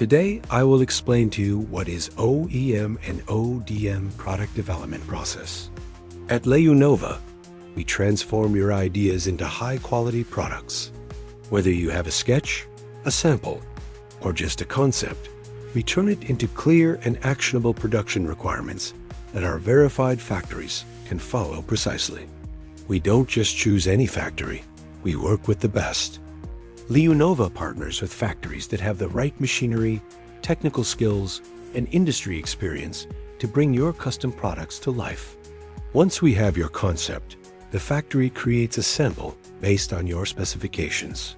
Today, I will explain to you what is OEM and ODM product development process. At Liunova, we transform your ideas into high-quality products. Whether you have a sketch, a sample, or just a concept, we turn it into clear and actionable production requirements that our verified factories can follow precisely. We don't just choose any factory, we work with the best. Liunova partners with factories that have the right machinery, technical skills, and industry experience to bring your custom products to life. Once we have your concept, the factory creates a sample based on your specifications.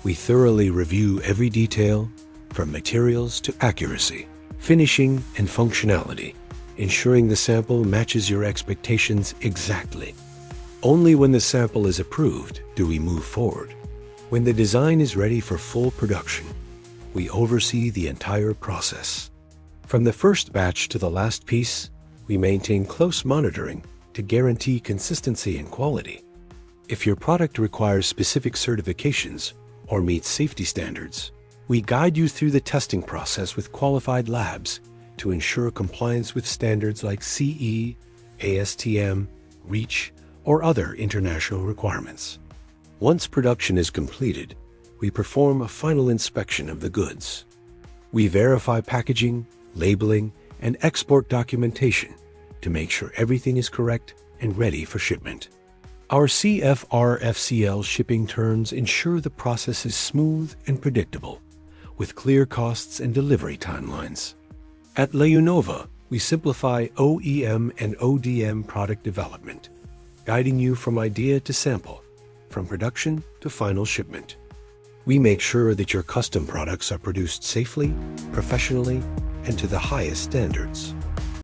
We thoroughly review every detail, from materials to accuracy, finishing, and functionality, ensuring the sample matches your expectations exactly. Only when the sample is approved do we move forward. When the design is ready for full production, we oversee the entire process. From the first batch to the last piece, we maintain close monitoring to guarantee consistency and quality. If your product requires specific certifications or meets safety standards, we guide you through the testing process with qualified labs to ensure compliance with standards like CE, ASTM, REACH, or other international requirements. Once production is completed, we perform a final inspection of the goods. We verify packaging, labeling, and export documentation to make sure everything is correct and ready for shipment. Our CFR/FCL shipping terms ensure the process is smooth and predictable, with clear costs and delivery timelines. At Liunova, we simplify OEM and ODM product development, guiding you from idea to sample, from production to final shipment. We make sure that your custom products are produced safely, professionally, and to the highest standards.